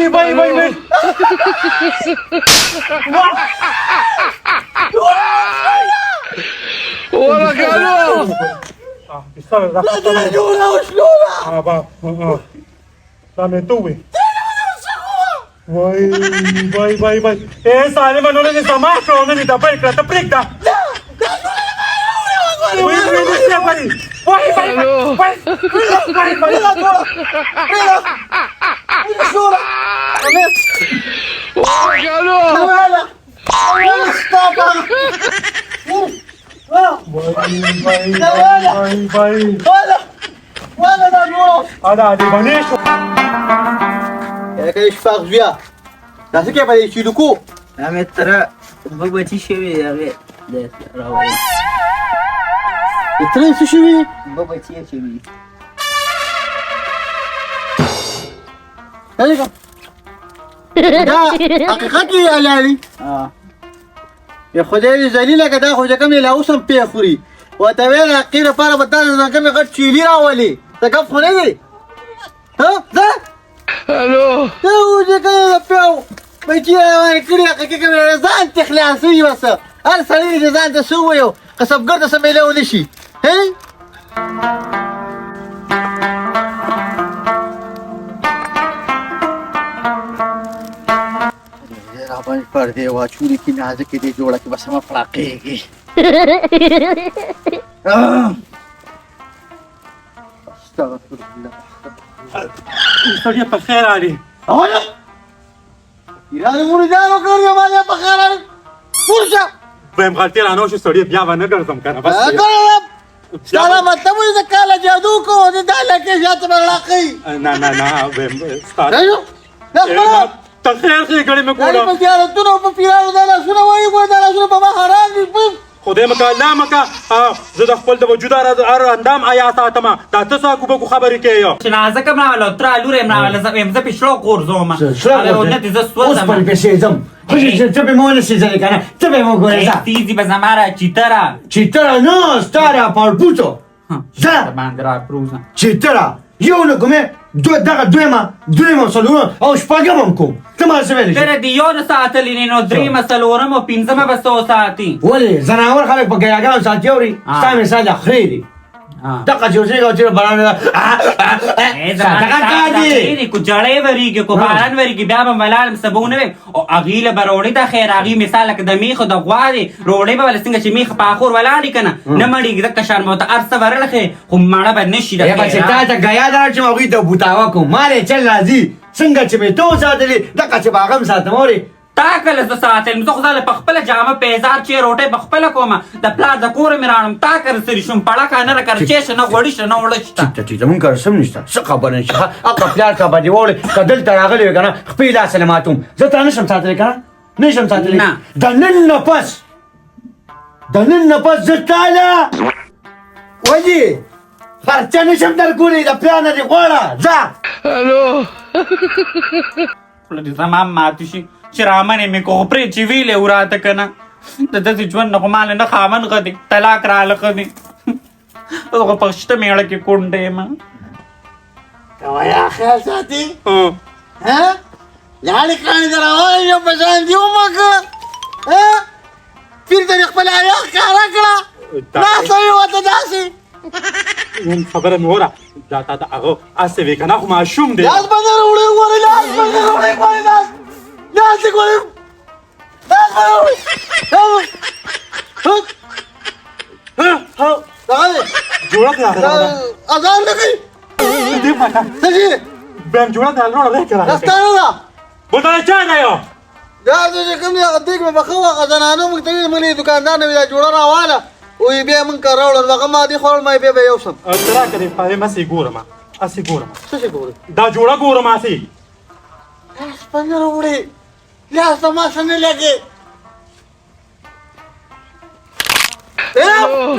وای والله قالوا لا جوله وشلونه Dame tú, güey. Vai. Esa, ale, mano, le está más, pero no le está para el pricta. ايش فاق جويا لا سكي فالي شيلوكو همه ترى بابتي شوي يا بي ده راوي ترى شو شوي بابتي شوي ايش دا حقيقتي يا لالي يا خدای ذلیله کدا خو جکم له اوسم پی خوري وتویل اخیره پاره بدل نه کوم غټ چیلی راولي تکف خو نه دی ها ده الو ته وجکه پیو بچی وای کړی حقیقت کوم ځان تخلاصي وس هر سړی ځان ته سو یو قسم ګرځه سمېله ونشي هي رابان پر دی واچوري کې نازک دی جوړه کې بس ما فلاقېږي استغفر الله Estaría para hacer, Ali. اوله یاره مریدانو کړی ما نه په خیر علي ورشه Vem غلطی را نوش estaría بیا ونه ګرځم کنه بس. سلام مطلب دې کاله جادو کو دې داله کې شاته بلاقي نه vem start. راځو لا ته خیر خې ګړې مې کوله کوله. په زیارتونو په پیرانو دا سونه وایي کو دا سونه په ما حرام دي خدای مکه لا مکه زه د خپل د وجود ار اندام آیا ساتم دا تاسو کو به خبرې کوي. شنازه کوم راول تر لور امراول زم پښلو قرزوم ونه ز سوال اوس په پیسې زم خو چې ته به مونږ نشي ځای کنه ته به مونږ ګورې تیزی به زماره چیترا چیترا نو ستاره پالپوتو ځه باندې را پروزه چیترا یو نه کومه دغه دویمه سلوونه او شپږم کوم ته ما څه ویلې تر دې یو نه ساعتلې نو درې مسلورم او پنځمه به 100 ساعتي ولې زناور خلک په ګیاګانو ساتي اوري ستا مثال اخري دي دغه جوړې او چې باران دغه کو جړې وریږي کو باران وریږي بیا به ملال سبونه او اغیله بروړې د خیر اغي مثال ک د میخ د غواړي روړې به ولسنګ چې میخ په اخور ولاړی کنه نه مړیږي د کشان مو ته ارسه ورلخه خو مړه به نشي د یا چې تا ته غیا دار چې موږ د بوتاوا کو مالې چل راځي څنګه چې به تو ساتلې دغه چې باغم ساتم اوري تا کله ز ساتل مزه خدای په خپل جامه پیزار چې روټه په خپل کومه د پلا د کور میرانم تا کر سری شم پړه کنه کر چې شنه غوړی شنه وړشتا چې زمون کار سم نشته څه خبره نشه اقا پلار کا باندې وړي کدل تراغلی کنه خپل سلاماتوم زه ته نشم ساتل کنه نشم ساتل د نن نه پس زتاله وځي خرچه نشم در کولی د پلان دی غوړه ځه الو ولې زمام ماتشي چې رامنې مې کو پرې چې ویلې وراته کنه د دې ژوند نه مال نه خامن غدي طلاق را لغدي هغه پښته میړه کې کونډې ما وایا خیر ساتي ها لاړې کړي دراوي یو بزان دیو مګه ها پیر دې خپل آیا کارا کړه لا سوي وته داسي نن خبره مې وره دا تا ته هغه اسې وی کنه خو ماشوم دی. لاس باندې وړي لاس باندې وړي لاس وړي جوړه کړه اذان لګي دې پټه څه بهم جوړه ده لور راکړه راستانه دا بوتل چا نه یو دا چې کوم یو دګ په بخوا غزنانو موږ ته ملي دکاندار نه ویلا جوړه راواله وی بیا مونږ کراول هغه ما دي خور مې به یو سم ترا کړي پاره ما سي ګورم اسی ګورم څه ګورم دا جوړه ګورم اسی اس پنځه وړي لاس ما څنګه لګي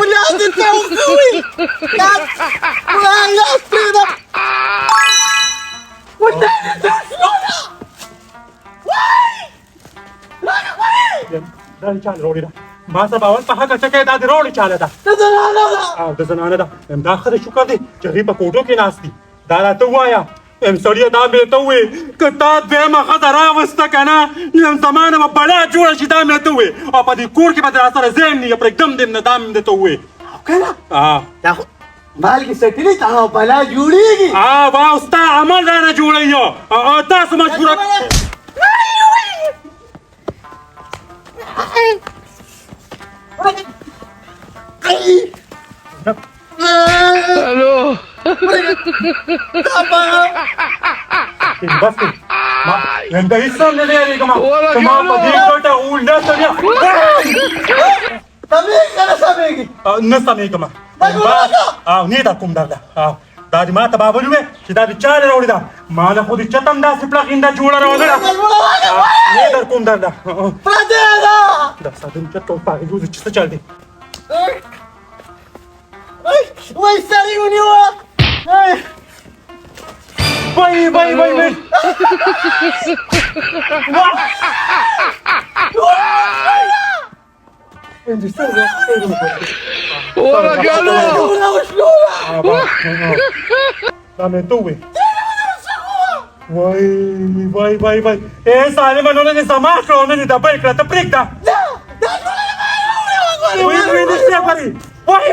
بلاد انت وقوي لا سيدة والثاني انت شلونه دا چال روړی دا ما سبا ول په هغه څه کې دا د روړی چاله ده زنانه او د زنانه ده دا خره شکر دی چې په کوټو کې ناشتي دا راته وایا ام سړیه دا مې ته ووې که تا دویمه ښځه راوسته که نه نیم زمانه به بلا جوړه شي دا مې ته ووې او په دې کور کې به د راسره ځای نه یې پرېږدم دې نه دا مې درته ووې دا خو مالګې سټلې ته او بلا جوړېږي واو ستا عمل رانه جوړوي تاسو مجبوره الو بس انت هیڅ هم نه دی هېرېږم ته ما په دې ګټه اولډه سړیه سمېږي که نه سمېږي نه سمېږم او نه در کوم درده دا دې ما ته بابل ووې چې دا دې چا راوړې ده ما له خو دې چته هم داسې پلغینده جوړه راوړله نه در کوم درده دا صادم چته اوس په هغې ګوزو چې څه چل دی وای سړی ونیوه وای ورا قالوا دا مې ته ووې وای سالمه نو نه دې زما کړه او نه دې دبل کړه ته پرېږده وای نشته غواړي وای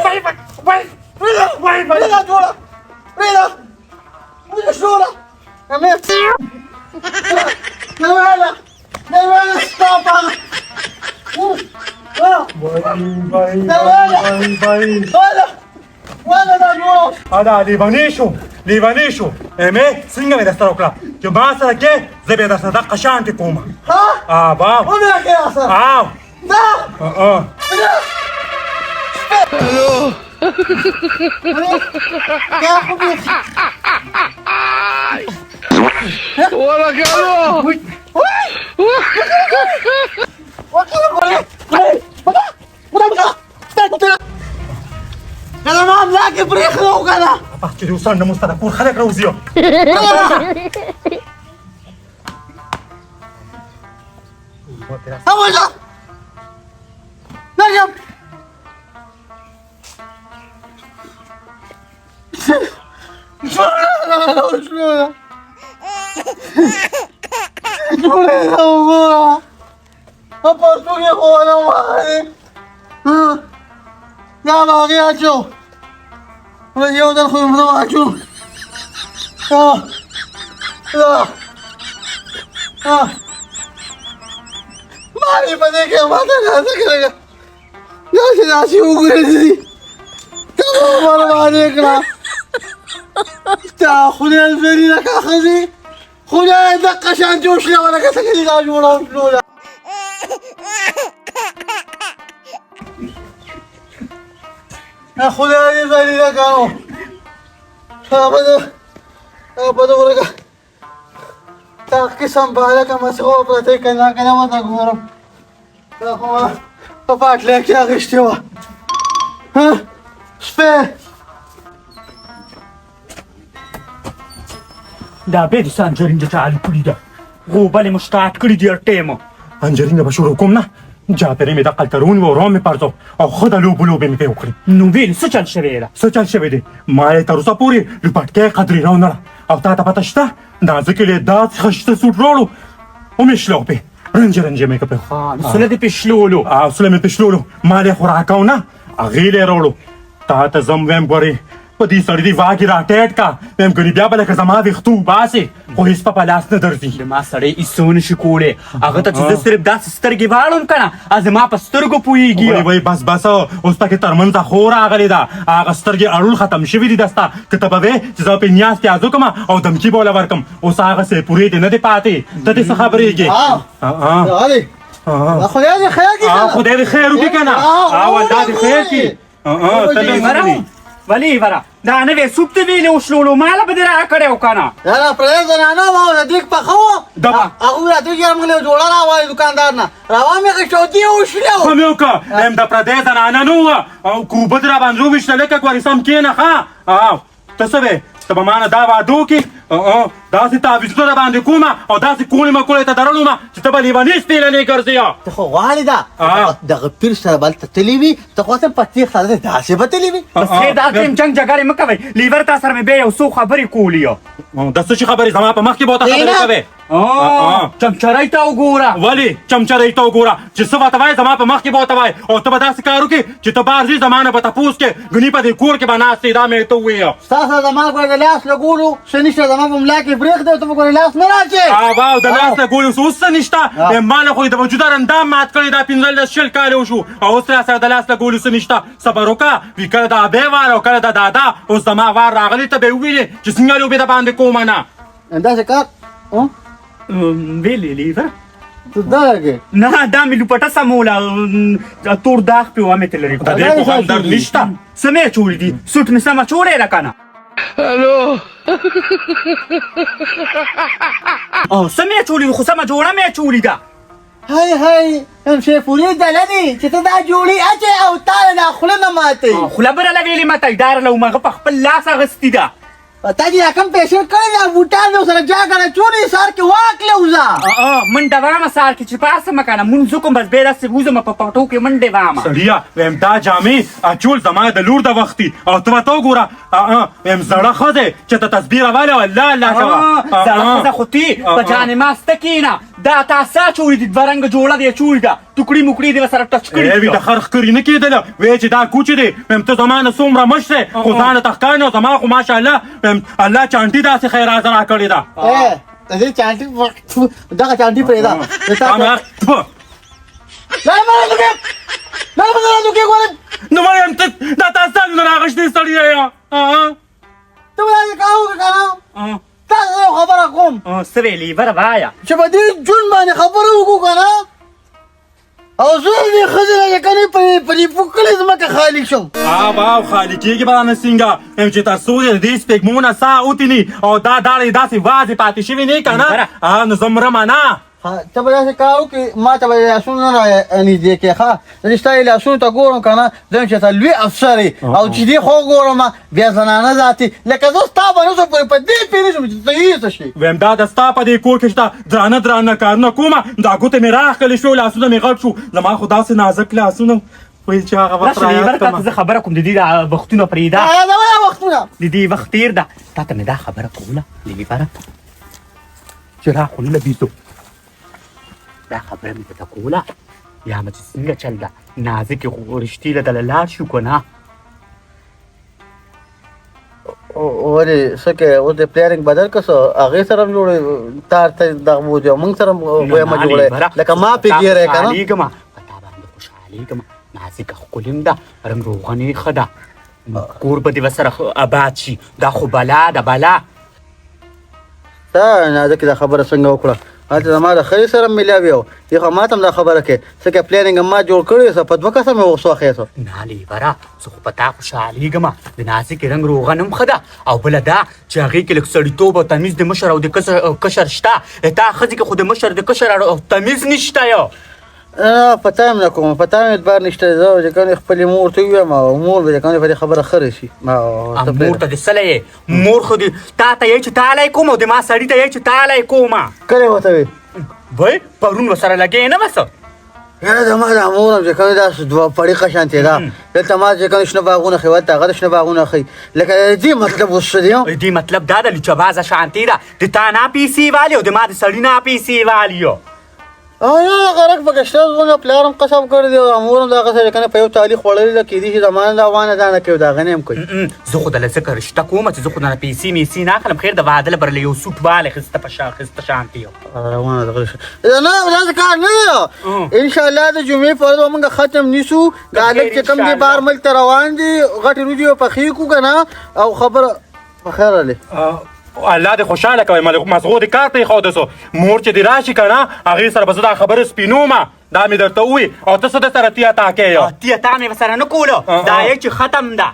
دا لیونی شو ایمې څنګه مې درسره وکړه چې ما سره کې زه بیا درسره دقه شانتې کوم الو ورا قالوا کله ما املا کې پرېښه وکړه چې د اوسان نموس ته د کور خلک راوځي اوله نجم يا باغي أجو واليوم دخل مضوع أجو لا ما لي بديك يا مادر هذا كذا يا سيدي وقولي تمام مرة عليك لا تاخذي الفري لك أخذي خذي دق عشان جوش لي ولا كسكني لا جورا فلولا يا خذي الفري لك أهو أبدا ولا تاكي سنبالك مسخوط لتيك أنا كنا ما تقولم تاخذ فبعت لك يا غشتوا ها شفه دا به دې انجرین د تعال کړی ده غوبلې مشتاق کړی دی ټیم انجرین به شروع کوم نه جابرې مې د قلترون و روم پرځو او خود لوبلو به مې وکړي نو ویل څه چل شوی ده څه چل شوی دی ما یې تر اوسه پورې لپټکې قدرې راونه او تا ته پته شته دا ځکه له دا خشته سوټ راړو او مې شلوپې رنجرنج مې کپه سله دې پښلولو او سله مې پښلولو ما له خوراکاونه اغیله راړو تا ته زم ویم ګوري په دې سړی دی واګي راټیټ کا مم ګنی بیا بل که زما وختو باسي خو هیڅ په لاس نه درځي ما سړی ایسون شي کوله هغه ته چې صرف داس سترګې واړم کنه از ما په سترګو پويږي وای بس اوس تک ترمن ته خور اغلی دا هغه سترګې اړول ختم شوی دي دستا کتابه چې زه په نیاز ته ازو کما او دمکی بوله ورکم اوس هغه سه پوری دي نه دی پاتې ته څه خبرېږي علي خدای دې خیر کړي خدای دې خیر وکړي کنه الله دې خیر کړي ولی ورا دا نه وې سوپ ته ویلې وشلولو مال به درا کړو کنه دا پرې زنانه ما دیک په خو هغه راته یې موږ جوړا راوای دکاندار نه راوا مې کښوتی وشلو کوم یو کا هم د پردې زنانه نو او کوبه درا باندې وشتل کې کوي سم کې نه ها ته څه ته به مانه دا وعده وکړې داسې تعویضونه باندې کومه او داسې کونې مکولې ته درلومه چې ته به لیوني سپېلنې ګرځې ته خو غواړې دا دغه پیر سره به هلته تللی وي ته خو په تېښ سره داسې به تللی وي بس دا ټیم جنګ جګړې مه کوئ لیور تا سره مې بیا یو څو خبرې کولې د څه شي خبرې زما په مخ کې به ورته خبرې کوې چمچرۍ ته وګوره ولې چمچرۍ ته وګوره چې څه ورته وایې زما په مخ کې به ورته وایې او ته به داسې کار وکړې چې ته بار ځې زما نه به تپوس کې ګنې په دې کور کې به ناست یې دا مې ته ووایه ستا سره زما ګوره د لاس لګولو څه نشته زما په ملا کې برېښ دی او ته به ګوره لاس نه راچې واو د لاس لګولو څه اوس څه نشته ما له خو د وجود اندام مات کړی دا 15 شل کاله وشو او اوس را سره د لاس لګولو څه نشته صبر وکړه وي کله د ابۍ وار او کله د دادا اوس زما وار راغلی ته به یې وویلې چې څنګه لوبې د باندې کومه نه داسې کار ویلې لیور ته دا لګې نه دا مې لوپټه سموله تور داغ پې وه مې ته لرې د دې خو هم درد نشته څه مې اچولي دي سوټ مې سمه چولې ده که نه الو څه مې اچولي دي خو سمه جوړه مې اچولي ده هی هی شیفوري دله دي چې ته دا جوړي اچې او تا له دا خوله نه ماتې خوله بره لګېلې ماته اداره له مغه په خپل لاس اغوستې ده تا چې دا کوم پیشنټ کړی دا بوټان مې سره جا کړه چونې سار کې واک لوځه منډه وامه سهار کې چې پاسمه که نه مونځ وکړم بس بیا داسې وځم په پټو کې منډې وامه سړیه ویم دا جامې اچول زما د لور د وختي او ته ورته وګوره ویم زړه ښځې چې ته تصبیر راولې او الله الله کوه زړه ښځه خو تی په جانې ماسته کښېنه دا تا څه اچولي دي دوه رنګه جوړه دې اچولي ده ټوکړي موکړي دې ورسره ټچ کړي وي د خر ښکري نه کېدله وایې چې دا کوچې دی ویم ته زما نه څومره مشرې خو ځانه ته ښکارې او زما خو ماشاءالله ویم الله چانټي داسې خیرازه را کړې ده دې چانټي دغه چانټي پرېږده نو وایم ته دا تا څنګه نه راغشتې سړیه ته به داسې کار وکړه که نه تاسو یو خبره کوم څه ویلې بره وایه چې په دې جون باندې خبره وکړو که نه او زه دې ښځې نه چې کنې په دې پوکلې ځمکه خالي شم واو خالي کېږي به رانه څنګه یم چې تر څو د دې سپېږمو نه ساه وتلي او دا داړې داسې وازې پاتې شوي نه که نه نو زه مرمه نه ته به داسې کار وکړې ما ته به یې لاسونه نه رانږدې کړې ښه زه ستا یې لاسونو ته ګورم که نه زه یم چې ته لوی افسر یې او چې دې خو ګورم بیا زنانه ذاتې لکه زه ستا به نه شم پورې په دې پوه نه شم چې ته هېڅ شي ویم دا د ستا په دې کور کې شته درانه درانه کارونه کومه دا ګوتې مې راښکلې شوې لاسونه مې غټ شو زما خو داسې نازک لاسونه ویل چې هغه وخت رایاد کړمه زه خبره کوم د دې د وختونه پرېږده دا وختونه د دې وخت تېر ده تا ته مې دا خبره کوله لیبره چې راخلله بیزو دا خبره مې درته کوله یا مې چې څنګه چل ده نازکې خو رښتې له دله لاړ شو که نه ولې څه کې اوس د پلانینګ بدل که څه هغې سره هم جوړې تار ته دغه بوځي او موږ سره ویمه جوړی لکه ما پې ګیری که نه خوشحالېږم په تا باندې خوشحالېږم نازکه ښکلې م ده رنګ روغنې ښه ده کور به دې ورسره اباد شي دا خو بلا ده بلا تا نازکې دا خبره څنګه وکړه هلته زما د ښځې سره میلاوي او دې خو ما ته هم دا خبره کوې څه کې پلانینګ هم ما جوړ کړی څه په دوه کسه مې وسوخېڅو نه لیبره زه خو په تا خوشحالېږم د نازکې رنګ روغن هم ښه ده او بله دا چې هغې کې لږ سړیتوب او تمیز د مشر او د کشر شته تا ښځې کې خو د مشر د کشر او تمیز نشته یو پته هم نه کوم پته هم اعتبار نشته زه چې کوم خپلې مور ته ووایم او مور به چې کوم په دې خبره ښه شي مور ته دې څه لیې مور خو دې تا ته یې چې تالی کوم او د ما سړي ته یې چې تالی کومه کله ورته وې وای پرون ورسره لګې نه بس یاره زما دا مور هم چې کوم داسې دوه پړیقه شانتې ده دلته ما چې کوم شنه باغونه ښي ورته هغه د شنه باغونه ښي لکه دې مطلب اوس څه دی دې مطلب دا ده لچبازه شانتې ده د تا نه پیسې والي او د ما د سړي نه پیسې والي غرق پکې شته زموږ پلار هم قسم کړی دی او مور هم دغه سره کنه په یو تالی خوړلې ده کېدای شي زمانه د افغانه دا نه کوي د هغه نه هم کوي زه خو دله ځکه رشته کوم چې زه خو دله پیسې میسې نه اخلم خیر د واده لپاره یو سوټ والی ښایسته په ښایسته شانتې روانه دغه نه داسې کار نه دی انشاءالله د جمعې په ورځ به موږ ختم نیسو دا هلک چې کوم دی بار ملک ته روان دي غټې روجې به پخې کړو که نه او خبره په خیر هلې الله دې خوشحاله کوي مزغو دې کار ته ایښوده سو مور چې دې راشي که نه هغې سره به زه دا خبره سپینومه دا مې درته ووي او ته څه د سره تیا تا کوې تیا تا مې ورسره نه کولو دا یې چې ختم ده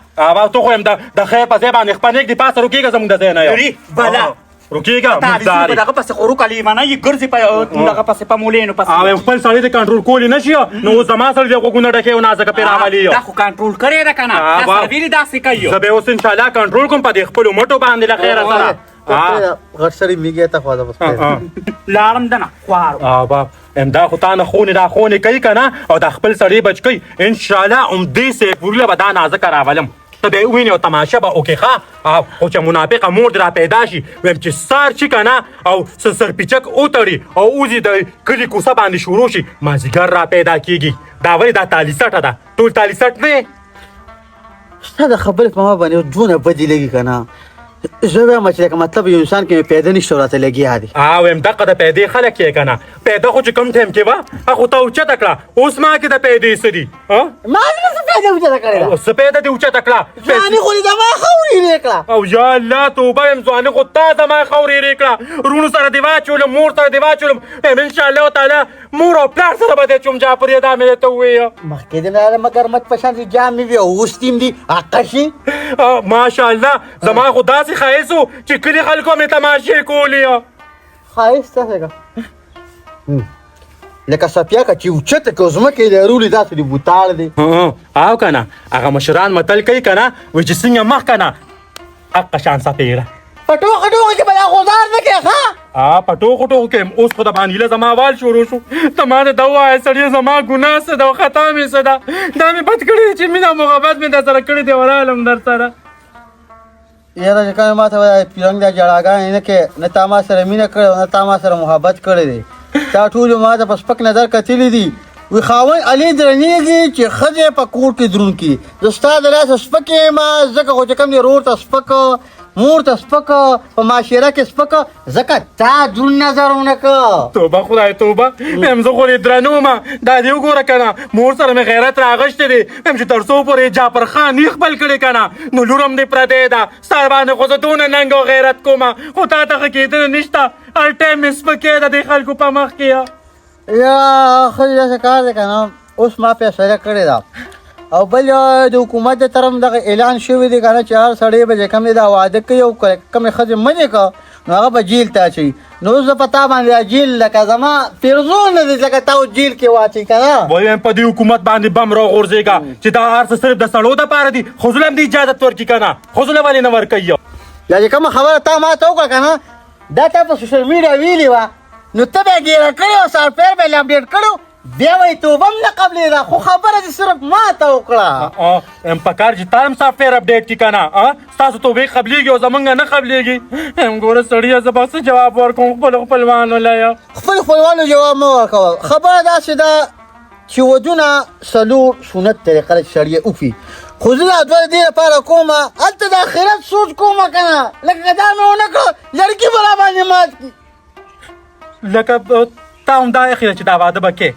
ته خو یم د خیر په ځای باندې خپل نږدې پاسه روکېږه زموږ د ځای نه بلا روکیږه تعالی مزداري دغه پسې خورو کلیمانه یې ګرځي په دغه پسې په مولینو پسې او خپل سړی د کنټرول کولی نه شي نو اوس زما سړی د غوږونه ډکې او نازکه پرې راولي دا خو کنټرول کړی ده که نه آه، دا وا. سره ویلي داسې کوي زه به اوس انشاءالله کنټرول کوم په دې خپلو مټو باندې له خیره سره غټ سړی میږي ته خو دا بس لاړم دنه خوارو باب امدا خو تا نه خونې دا خونې کوي که نه او دا خپل سړی بچ کوي انشاءالله همدې سیپوري له به دا نازکه راولم ته به یې ووینې او تماشه به وکړې ښه خو چې منافقه مور دې را پیدا شي ویم چې سار چې که نه او سرپیچک وتړي او اوزي د کلي کوڅه باندې شروع شي مازدیګر را پیدا کېږي دا ولې دا تالي سټه ده ټول تالي سټ نه ستا د خبرې په ما باندې دونه بدې لګي که نه زه وایم چې لکه مطلب یو انسان کې مې پیدا نشته راته لګیا دي وایم دغه د پیدې خلک یې که نه پیدا خو چې کوم ټایم کې وه هغه ته اوچته کړه اوس ما کې د پیدې څه دي ما نه څه پیدا اوچته کړې ده څه پیدا دې اوچته کړه ځواني خو دې زما خورې یې کړه او یا الله توبه یم ځواني خو تا زما خورې یې کړه وروڼو سره دې واچولم مور سره دې واچولم یم انشاءالله تعالی مور او پلار سره به دې چوم جعفر یې دا مې درته ووایه مخکې دې نه مګر مت په شان دي جام مې وي او اوس دې دي عقشي ماشاءالله زما خو داسې ښایست و چې کلي خلکو مې تماشې کولې ښایسته څنګه لکه سپیا که چې اوچته که ځمکې یې لرولې داسې دي بوتاړ دی او که نه هغه مشران متل کوي که نه وایي چې څنګه مخ که نه حقه شان سپېره په ټوکه ټوکه کې به دا غوزار نه کوې ښه په ټوکو ټوکو کې اوس خو د بانیله زما وال شروع شو ته ما ته دا ووایه سړیه زما ګناه څه ده او خطا مې څه ده دا مې بد کړی دی چې مینه محبت مې در سره کړی دی ورالم در سره یاره چې کله ما ته وایي پیرنګ دا جړاګانې نه کې نه تا ما سره مینه کړې او نه تا ما سره محبت کړی دی تا ټولو ما ته په سپک نظر کتلي دي وی خاوند علي درنېږي چې ښځې په کور کې دروند کړي زه ستا د لاسه سپک یم ځکه خو چې کوم دی ورور ته سپک مور ته سپک په معاشره کې سپک ځکه تا دروند نظر ونه که توبه خدای توبه یم زه خو دې درنه ومه دا دې وګوره که نه مور سره مې غیرت راغشتی دی یم چې تر څو پورې جعفر خان یې خپل کړی که نه نو لور هم دې پردی ده ستا باندې خو زه دونه ننګ او غیرت کومه خو تا ته ښه کېدنه نشته هر ټایم مې سپکې ده دې خلکو په مخ کې یا ښځې داسې کار دی که نه اوس ما فیصله کړې ده او بل د حکومت د طرف دغه اعلان شوی دی که نه چې هر سړی به چې کوم دی دا واده کوي او کومې ښځې منې که نو هغه به جیل ته اچوي نو اوس زه په تا باندې جیل لکه زما پیرزون نه دی لکه تا اوس جیل کې واچوي که نه وایم په دې حکومت باندې بم راغورځېږه چې دا هر څه صرف د سړو دپاره دي ښځو له هم دې اجازت ورکړي که نه ښځو له ولې نه ورکوي یا چې کومه خبره تا ما ته وکړه که نه دا تا په سوشل میډیا ویلې وه نو ته به یې ګیره کړې او سافټویر به یې اپډېټ کړو بیا وایي توبه هم نه قبلېده خو خبره دې صرف ما ته وکړه ام په کار چې تا هم سافټویر اپډېټ کړي که نه ستاسو توبې قبلېږي او زمونږ نه قبلېږي ام ګوره سړیه زه به څه جواب ورکوم خپلو خپلوانو له خپل خپلوانو جواب مه ورکوه خبره داسې ده چې ودونه څلور سنت طریقه ده چې سړی یې وکړي خو زه دا دوه د دې لپاره کومه هلته د آخرت سوچ کومه که نه لکه که دا مې ونه کړه لړکي به راباندې مات کړي لکه تا هم دا اخیره چې دا واده به کې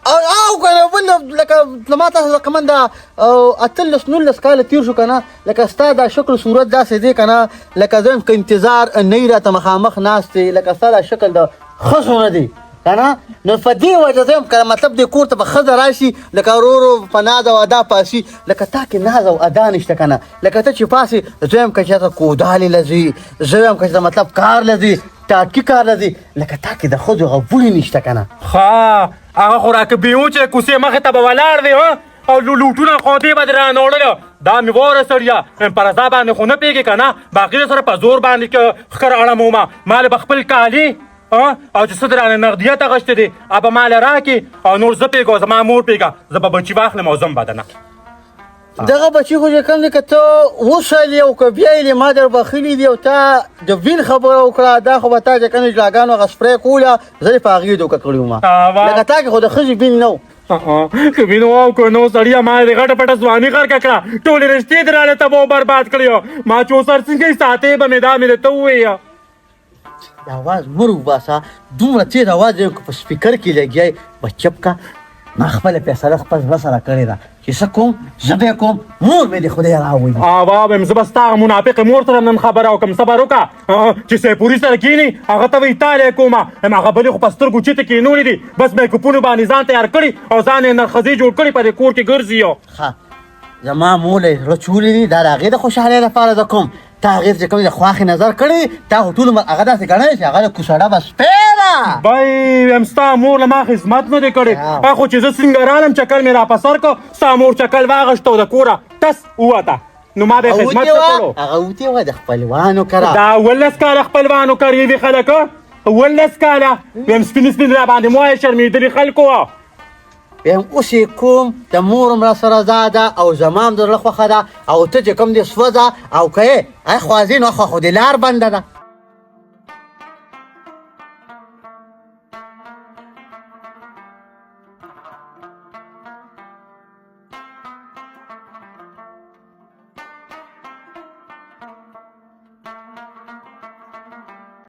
او که نه بل لکه ما تاسو رقماً دا 18-19 کاله تېر شو که نه لکه ستا دا شکل صورت داسې دی که نه لکه زه یم که انتظار نه یې راته مخامخ ناست دی لکه ستا دا شکل د ښځو نه دی که نه نو په دې وجه زه یم که مطلب دې کور ته به ښځه راشي لکه ورو ورو په ناز او ادا پاسي لکه تا کې ناز او ادا نشته که نه لکه ته چې پاسې زه یم که چېرته کودالې له ځي زه یم که چېرته مطلب کار له ځي ټاټکي کار له ځي لکه تا کې د ښځو هغه بوی نشته که نه ښه هغه خو راکه بیو چې کوڅې مخې ته به ولاړ دی او لوټونه خودې به دې رانوړلو دا مې واوره سړیه پر رضا باندې خو نه پوهېږې که نه باقي سره په زور باندې ښکر اړمومه مال به خپل کالي او چې څه درانه نغدیت اخیستی دی به ماله راکړي او نور زه پوهېږم زما مور پوهېږه زه به بچي واخلم او ځم به دنه دغه بچي خو چې کوم دی که ته وسلې او که بیایلې ما در بخلي دي او تا د وین خبره وکړه دا خو به تا چې کوم جلاګانو هغه سپری کوله زه یې په هغې دوکه کړې وم لکه تا کې خو د ښځې بین نه و که وینو او که نو سړیه ما دې غټه پټه ځواني غرقه کړه ټولې رشتې دې راله تباه و برباد کړې ما چې اوس هر څنګه یې ساتې به مې دا مې درته ووایه د اواز مه روباسه دومره تېز اواز دی که په سپیکر کې لګیا یې به چپ که ما خپله فیصله خپل زړه سره کړې ده چې څه کوم زه به یې کوم مور مې دې خدای راولي وایم زه به ستا هغه منافقې مور سره نن خبره وکړم صبر وکړه چې سیپوري سره کښېني هغه ته به یې تالی کومه هغه بلې خو په سترګو چېتې کښېنولي دي بس میکوپونو باندې ځان تیار کړي او ځان یې نرخزې جوړ کړي په دې کور کې ګرځي ښه زما مور له زړه چولې دي دا د هغې د خوشحالۍ لپاره زه کوم تا هغې چې کوم د خواښې نظر کړی تا خو ټول عمر هغه داسې ګڼی چې هغه د کوسړه به سپی ده بای ویم ستا مور له ما خدمت نه دی کړی خو چې زه څنګه رالم چکر مې را په سر کو ستا مور چکل واغشته او د کوره تس ووته نو ما به خدمت نه کړو هغه وتې وه د خپلوانو کره دا 18 کاله خپلوانو کړی وي خلکو 18 کاله ویم سپین سپین را باندې مو یې شرمېدلي خلکو بیا اوس یې کوم د مور هم را سره زاده او زما هم د زړه خوښه ده او ته چې کوم دې سوځه او که یې خوازي نو خو د لار بنده ده